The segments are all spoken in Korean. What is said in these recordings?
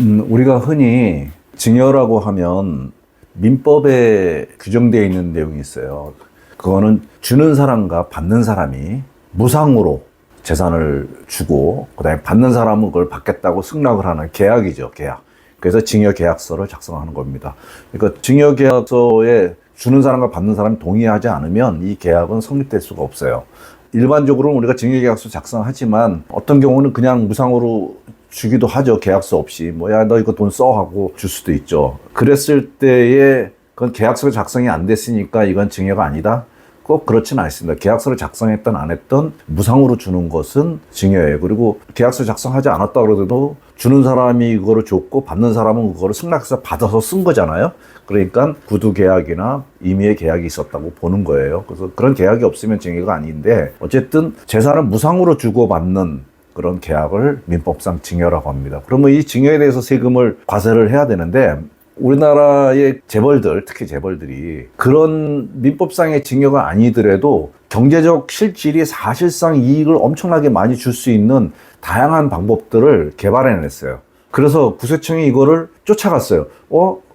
우리가 흔히 증여라고 하면 민법에 규정되어 있는 내용이 있어요. 그거는 주는 사람과 받는 사람이 무상으로 재산을 주고 그다음에 받는 사람은 그걸 받겠다고 승낙을 하는 계약이죠, 계약. 그래서 증여계약서를 작성하는 겁니다. 그러니까 증여계약서에 주는 사람과 받는 사람이 동의하지 않으면 이 계약은 성립될 수가 없어요. 일반적으로는 우리가 증여계약서 작성하지만 어떤 경우는 그냥 무상으로 주기도 하죠. 계약서 없이. 뭐야, 너 이거 돈 써 하고 줄 수도 있죠. 그랬을 때에 그건 계약서가 작성이 안 됐으니까 이건 증여가 아니다. 꼭 그렇지는 않습니다. 계약서를 작성했든 안 했든 무상으로 주는 것은 증여예요. 그리고 계약서 작성하지 않았다 그러더라도 주는 사람이 그거를 줬고 받는 사람은 그거를 승낙해서 받아서 쓴 거잖아요. 그러니까 구두 계약이나 임의의 계약이 있었다고 보는 거예요. 그래서 그런 계약이 없으면 증여가 아닌데 어쨌든 재산을 무상으로 주고받는 그런 계약을 민법상 증여라고 합니다. 그러면 이 증여에 대해서 세금을 과세를 해야 되는데 우리나라의 재벌들, 특히 재벌들이 그런 민법상의 증여가 아니더라도 경제적 실질이 사실상 이익을 엄청나게 많이 줄 수 있는 다양한 방법들을 개발해냈어요. 그래서 구세청이 이거를 쫓아갔어요.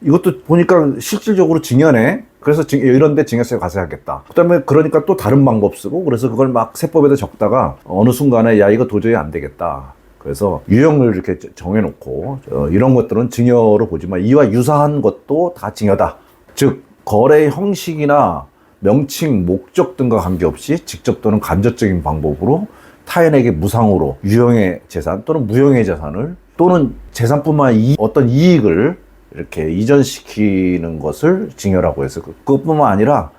이것도 보니까 실질적으로 증여네. 그래서 이런 데 증여세 과세하겠다. 그다음에 그러니까 또 다른 방법 쓰고 그래서 그걸 막 세법에다 적다가 어느 순간에 야 이거 도저히 안 되겠다. 그래서 유형을 이렇게 정해놓고 이런 것들은 증여로 보지만 이와 유사한 것도 다 증여다. 즉 거래 형식이나 명칭, 목적 등과 관계없이 직접 또는 간접적인 방법으로 타인에게 무상으로 유형의 재산 또는 무형의 재산을 또는 재산뿐만 어떤 이익을 이렇게 이전시키는 것을 증여라고 해서 그것뿐만 아니라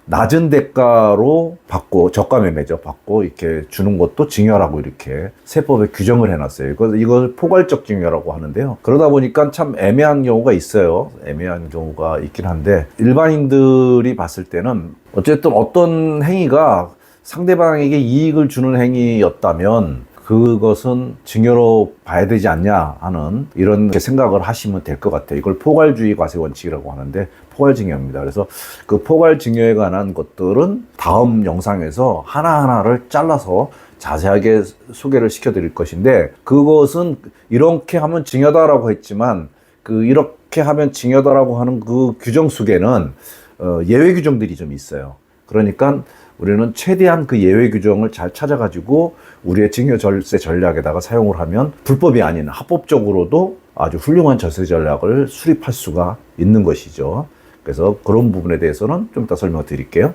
낮은 대가로 받고 저가 매매죠. 받고 이렇게 주는 것도 증여라고 이렇게 세법에 규정을 해놨어요. 이걸 포괄적 증여라고 하는데요. 그러다 보니까 참 애매한 경우가 있어요. 애매한 경우가 있긴 한데 일반인들이 봤을 때는 어쨌든 어떤 행위가 상대방에게 이익을 주는 행위였다면 그것은 증여로 봐야 되지 않냐 하는 이런 생각을 하시면 될 것 같아요. 이걸 포괄주의 과세 원칙이라고 하는데 포괄증여입니다. 그래서 그 포괄증여에 관한 것들은 다음 영상에서 하나하나를 잘라서 자세하게 소개를 시켜드릴 것인데 그것은 이렇게 하면 증여다라고 했지만 이렇게 하면 증여다라고 하는 그 규정 속에는 예외 규정들이 좀 있어요. 그러니까 우리는 최대한 그 예외 규정을 잘 찾아가지고 우리의 증여절세 전략에다가 사용을 하면 불법이 아닌 합법적으로도 아주 훌륭한 절세 전략을 수립할 수가 있는 것이죠. 그래서 그런 부분에 대해서는 좀 이따 설명을 드릴게요.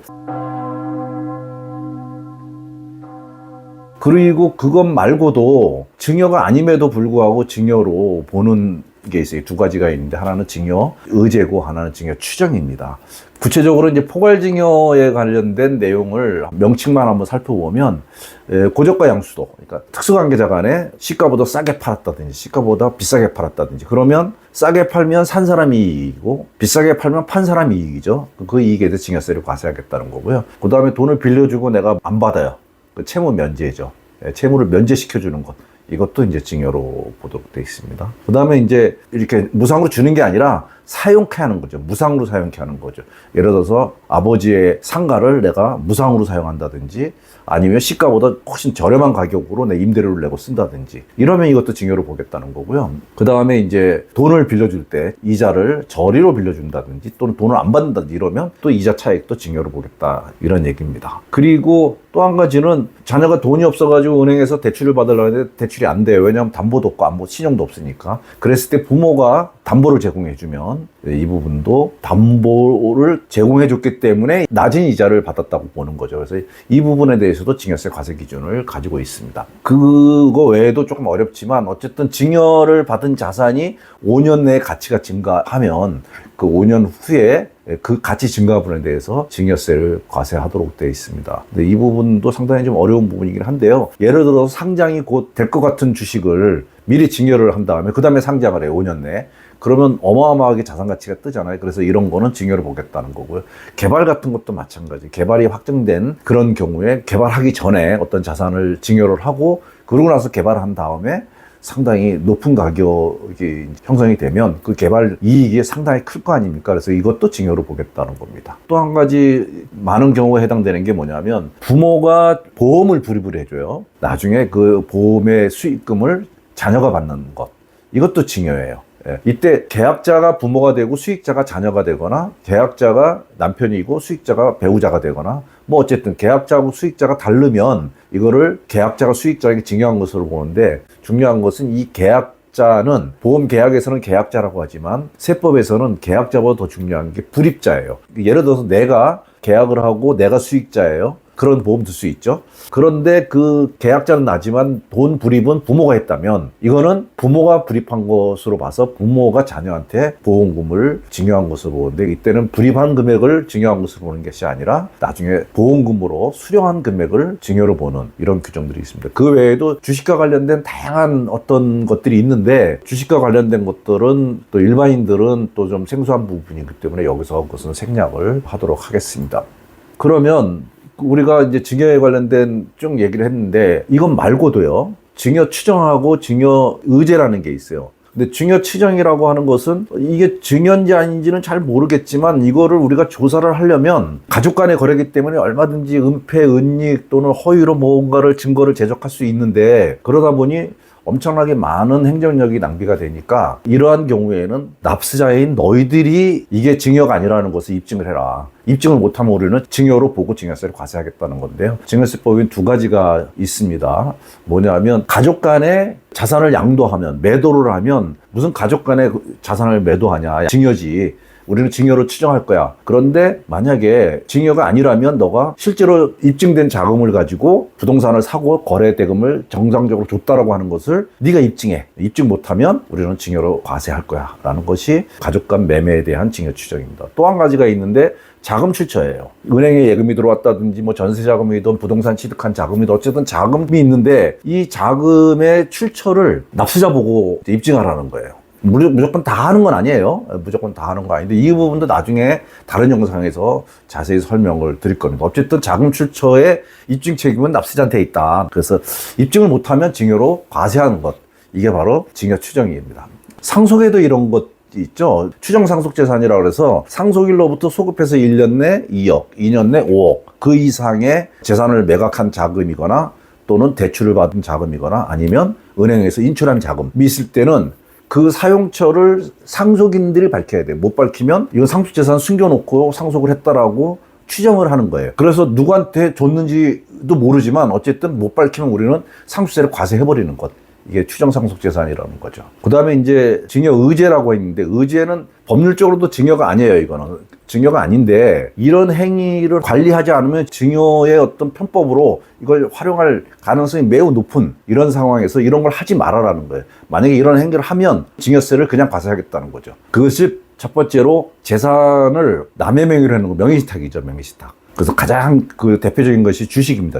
그리고 그것 말고도 증여가 아님에도 불구하고 증여로 보는 게 있어요. 두 가지가 있는데 하나는 증여 의제고 하나는 증여 추정입니다. 구체적으로 이제 포괄증여에 관련된 내용을 명칭만 한번 살펴보면 고저가 양수도, 그러니까 특수관계자 간에 시가보다 싸게 팔았다든지 시가보다 비싸게 팔았다든지 그러면 싸게 팔면 산 사람이 이익이고 비싸게 팔면 판 사람이 이익이죠. 그 이익에 대해 증여세를 과세하겠다는 거고요. 그 다음에 돈을 빌려주고 내가 안 받아요. 그 채무 면제죠. 채무를 면제시켜주는 것. 이것도 이제 증여로 보도록 되어 있습니다. 그 다음에 이제 이렇게 무상으로 주는 게 아니라 사용케 하는 거죠. 무상으로 사용케 하는 거죠. 예를 들어서 아버지의 상가를 내가 무상으로 사용한다든지 아니면 시가보다 훨씬 저렴한 가격으로 내 임대료를 내고 쓴다든지 이러면 이것도 증여로 보겠다는 거고요. 그 다음에 이제 돈을 빌려줄 때 이자를 저리로 빌려준다든지 또는 돈을 안 받는다든지 이러면 또 이자 차익도 증여로 보겠다 이런 얘기입니다. 그리고 또 한 가지는 자녀가 돈이 없어가지고 은행에서 대출을 받으려고 하는데 대출이 안 돼요. 왜냐하면 담보도 없고 아무 신용도 없으니까. 그랬을 때 부모가 담보를 제공해주면 이 부분도 담보를 제공해줬기 때문에 낮은 이자를 받았다고 보는 거죠. 그래서 이 부분에 대해서도 증여세 과세 기준을 가지고 있습니다. 그거 외에도 조금 어렵지만 어쨌든 증여를 받은 자산이 5년 내에 가치가 증가하면 그 5년 후에 그 가치 증가분에 대해서 증여세를 과세하도록 되어 있습니다. 근데 이 부분도 상당히 좀 어려운 부분이긴 한데요. 예를 들어서 상장이 곧 될 것 같은 주식을 미리 증여를 한 다음에 그 다음에 상장을 해요. 5년 내에. 그러면 어마어마하게 자산 가치가 뜨잖아요. 그래서 이런 거는 증여를 보겠다는 거고요. 개발 같은 것도 마찬가지. 개발이 확정된 그런 경우에 개발하기 전에 어떤 자산을 증여를 하고 그러고 나서 개발한 다음에 상당히 높은 가격이 형성이 되면 그 개발 이익이 상당히 클 거 아닙니까? 그래서 이것도 증여로 보겠다는 겁니다. 또 한 가지 많은 경우에 해당되는 게 뭐냐면 부모가 보험을 불입을 해줘요. 나중에 그 보험의 수익금을 자녀가 받는 것. 이것도 징여예요. 예. 이때 계약자가 부모가 되고 수익자가 자녀가 되거나 계약자가 남편이고 수익자가 배우자가 되거나 뭐 어쨌든 계약자하고 수익자가 다르면 이거를 계약자가 수익자에게 징여한 것으로 보는데, 중요한 것은 이 계약자는 보험 계약에서는 계약자라고 하지만 세법에서는 계약자보다 더 중요한 게 불입자예요. 예를 들어서 내가 계약을 하고 내가 수익자예요. 그런 보험 들 수 있죠. 그런데 그 계약자는 나지만 돈 불입은 부모가 했다면 이거는 부모가 불입한 것으로 봐서 부모가 자녀한테 보험금을 증여한 것으로 보는데, 이때는 불입한 금액을 증여한 것으로 보는 것이 아니라 나중에 보험금으로 수령한 금액을 증여로 보는 이런 규정들이 있습니다. 그 외에도 주식과 관련된 다양한 어떤 것들이 있는데, 주식과 관련된 것들은 또 일반인들은 또 좀 생소한 부분이기 때문에 여기서 그것은 생략을 하도록 하겠습니다. 그러면 우리가 이제 증여에 관련된 쭉 얘기를 했는데, 이것 말고도요, 증여 추정하고 증여 의제라는 게 있어요. 근데 증여 추정이라고 하는 것은 이게 증여인지 아닌지는 잘 모르겠지만, 이거를 우리가 조사를 하려면 가족 간의 거래이기 때문에 얼마든지 은폐, 은닉 또는 허위로 뭔가를 증거를 제적할 수 있는데, 그러다 보니 엄청나게 많은 행정력이 낭비가 되니까 이러한 경우에는 납세자인 너희들이 이게 증여가 아니라는 것을 입증을 해라. 입증을 못하면 우리는 증여로 보고 증여세를 과세하겠다는 건데요. 증여세법엔 두 가지가 있습니다. 뭐냐면 가족 간에 자산을 양도하면, 매도를 하면 무슨 가족 간에 자산을 매도하냐, 증여지. 우리는 증여로 추정할 거야. 그런데 만약에 증여가 아니라면 너가 실제로 입증된 자금을 가지고 부동산을 사고 거래 대금을 정상적으로 줬다라고 하는 것을 네가 입증해. 입증 못하면 우리는 증여로 과세할 거야 라는 것이 가족 간 매매에 대한 증여 추정입니다. 또 한 가지가 있는데 자금 출처예요. 은행에 예금이 들어왔다든지 뭐 전세 자금이든 부동산 취득한 자금이든 어쨌든 자금이 있는데, 이 자금의 출처를 납세자 보고 입증하라는 거예요. 무조건 다 하는 건 아니에요. 무조건 다 하는 거 아닌데, 이 부분도 나중에 다른 영상에서 자세히 설명을 드릴 겁니다. 어쨌든 자금 출처의 입증 책임은 납세자한테 있다. 그래서 입증을 못하면 증여로 과세하는 것, 이게 바로 증여 추정입니다. 상속에도 이런 것 있죠. 추정 상속 재산이라고 해서 상속일로부터 소급해서 1년 내 2억, 2년 내 5억 그 이상의 재산을 매각한 자금이거나 또는 대출을 받은 자금이거나 아니면 은행에서 인출한 자금이 있을 때는 그 사용처를 상속인들이 밝혀야 돼요. 못 밝히면 이건 상속재산 숨겨놓고 상속을 했다라고 추정을 하는 거예요. 그래서 누구한테 줬는지도 모르지만 어쨌든 못 밝히면 우리는 상속세를 과세해버리는 것. 이게 추정상속재산이라는 거죠. 그 다음에 이제 증여의제라고 했는데, 의제는 법률적으로도 증여가 아니에요. 이거는 증여가 아닌데, 이런 행위를 관리하지 않으면 증여의 어떤 편법으로 이걸 활용할 가능성이 매우 높은 이런 상황에서 이런 걸 하지 말아라는 거예요. 만약에 이런 행위를 하면 증여세를 그냥 과세하겠다는 거죠. 그것이 첫 번째로 재산을 남의 명의로 해놓은 거, 명의신탁이죠. 명의신탁. 그래서 가장 그 대표적인 것이 주식입니다.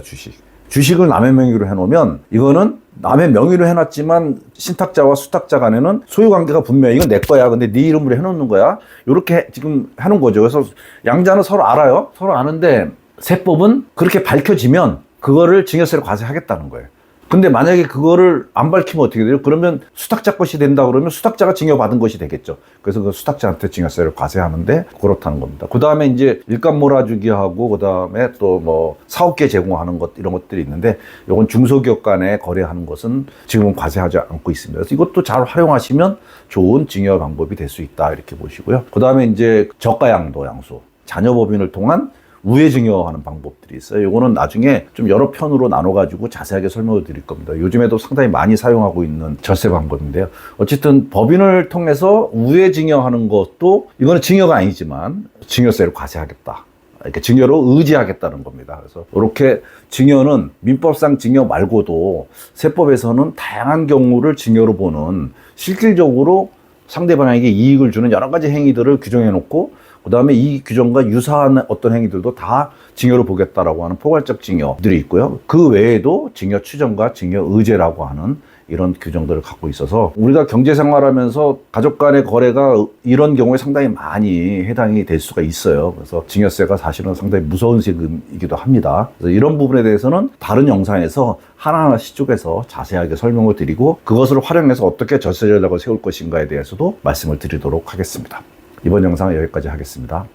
주식을 남의 명의로 해놓으면 이거는 남의 명의로 해놨지만 신탁자와 수탁자 간에는 소유관계가 분명히 이건 내 거야. 근데 네 이름으로 해놓는 거야. 이렇게 지금 하는 거죠. 그래서 양자는 서로 알아요. 서로 아는데 세법은 그렇게 밝혀지면 그거를 증여세를 과세하겠다는 거예요. 근데 만약에 그거를 안 밝히면 어떻게 돼요? 그러면 수탁자 것이 된다 그러면 수탁자가 증여받은 것이 되겠죠. 그래서 그 수탁자한테 증여세를 과세하는데 그렇다는 겁니다. 그 다음에 이제 일감 몰아주기하고 그 다음에 또 뭐 사업계 제공하는 것 이런 것들이 있는데, 이건 중소기업 간에 거래하는 것은 지금은 과세하지 않고 있습니다. 그래서 이것도 잘 활용하시면 좋은 증여 방법이 될 수 있다 이렇게 보시고요. 그 다음에 이제 저가양도 양수, 자녀법인을 통한 우회 증여하는 방법들이 있어요. 이거는 나중에 좀 여러 편으로 나눠가지고 자세하게 설명을 드릴 겁니다. 요즘에도 상당히 많이 사용하고 있는 절세 방법인데요. 어쨌든 법인을 통해서 우회 증여하는 것도 이거는 증여가 아니지만 증여세를 과세하겠다. 이렇게 증여로 의지하겠다는 겁니다. 그래서 이렇게 증여는 민법상 증여 말고도 세법에서는 다양한 경우를 증여로 보는, 실질적으로 상대방에게 이익을 주는 여러 가지 행위들을 규정해 놓고, 그 다음에 이 규정과 유사한 어떤 행위들도 다 증여로 보겠다라고 하는 포괄적 증여들이 있고요. 그 외에도 증여 추정과 증여 의제라고 하는 이런 규정들을 갖고 있어서 우리가 경제생활하면서 가족 간의 거래가 이런 경우에 상당히 많이 해당이 될 수가 있어요. 그래서 증여세가 사실은 상당히 무서운 세금이기도 합니다. 그래서 이런 부분에 대해서는 다른 영상에서 하나하나씩 쪼개서 자세하게 설명을 드리고, 그것을 활용해서 어떻게 절세 전략을 세울 것인가에 대해서도 말씀을 드리도록 하겠습니다. 이번 영상은 여기까지 하겠습니다.